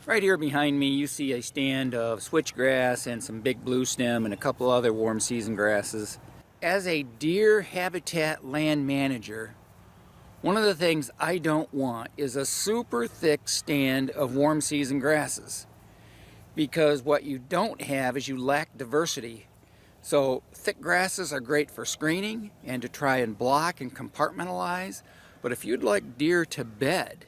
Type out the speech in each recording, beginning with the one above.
Right here behind me you see a stand of switchgrass and some big bluestem and a couple other warm season grasses. As a deer habitat land manager, one of the things I don't want is a super thick stand of warm season grasses, because what you don't have is you lack diversity. So thick grasses are great for screening and to try and block and compartmentalize, but if you'd like deer to bed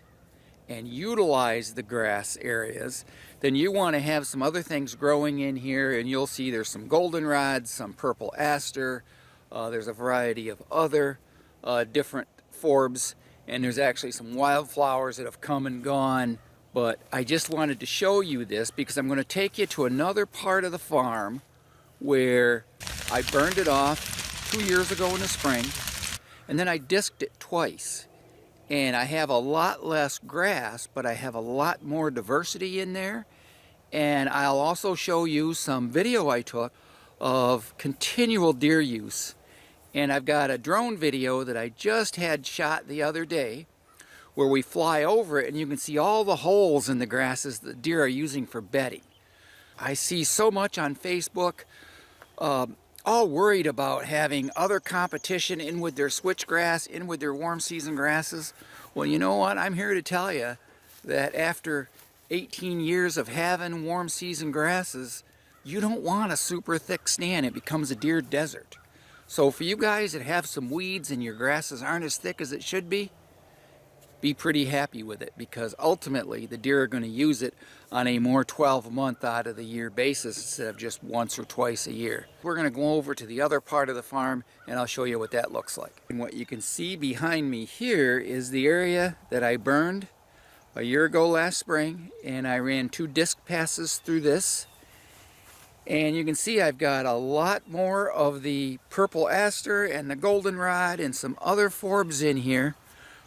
and utilize the grass areas, then you want to have some other things growing in here, and you'll see there's some goldenrod, some purple aster, there's a variety of other different forbs, and there's actually some wildflowers that have come and gone. But I just wanted to show you this because I'm going to take you to another part of the farm where I burned it off 2 years ago in the spring, and then I disked it twice. And I have a lot less grass, but I have a lot more diversity in there. And I'll also show you some video I took of continual deer use. And I've got a drone video that I just had shot the other day where we fly over it and you can see all the holes in the grasses that deer are using for bedding. I see so much on Facebook, all worried about having other competition in with their switchgrass, in with their warm season grasses. Well, you know what? I'm here to tell you that after 18 years of having warm season grasses, you don't want a super thick stand. It becomes a deer desert. So for you guys that have some weeds and your grasses aren't as thick as it should be pretty happy with it, because ultimately the deer are going to use it on a more 12-month out of the year basis instead of just once or twice a year. We're going to go over to the other part of the farm and I'll show you what that looks like. And what you can see behind me here is the area that I burned a year ago last spring, and I ran 2 disc passes through this. And you can see I've got a lot more of the purple aster and the goldenrod and some other forbs in here.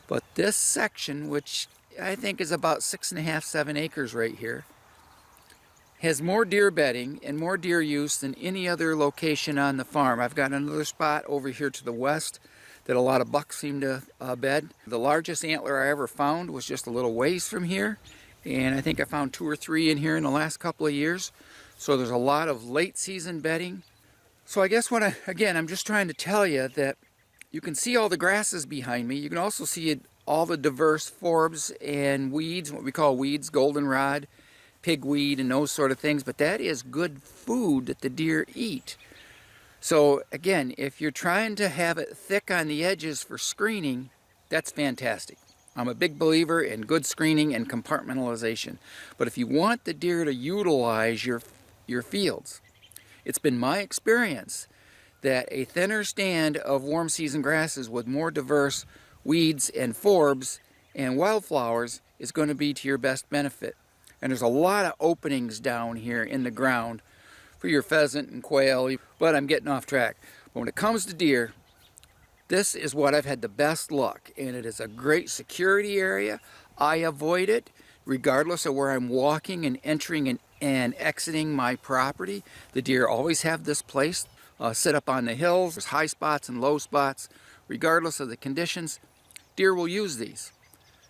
But this section, which I think is about 6.5, 7 acres right here, has more deer bedding and more deer use than any other location on the farm. I've got another spot over here to the west that a lot of bucks seem to bed. The largest antler I ever found was just a little ways from here, and I think I found 2 or 3 in here in the last couple of years. So there's a lot of late season bedding. So I guess again, I'm just trying to tell you that you can see all the grasses behind me. You can also see all the diverse forbs and weeds, what we call weeds, goldenrod, pigweed, and those sort of things. But that is good food that the deer eat. So again, if you're trying to have it thick on the edges for screening, that's fantastic. I'm a big believer in good screening and compartmentalization. But if you want the deer to utilize your fields, it's been my experience that a thinner stand of warm season grasses with more diverse weeds and forbs and wildflowers is going to be to your best benefit. And there's a lot of openings down here in the ground for your pheasant and quail, but I'm getting off track. But when it comes to deer, this is what I've had the best luck, and it is a great security area. I avoid it regardless of where I'm walking and entering and exiting my property. The deer always have this place set up on the hills. There's high spots and low spots. Regardless of the conditions, deer will use these.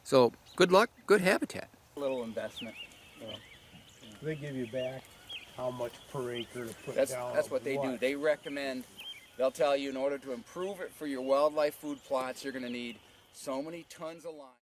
So good luck, good habitat. A little investment. They give you back how much per acre to put down. That's what they do. They recommend, they'll tell you in order to improve it for your wildlife food plots, you're going to need so many tons of lime.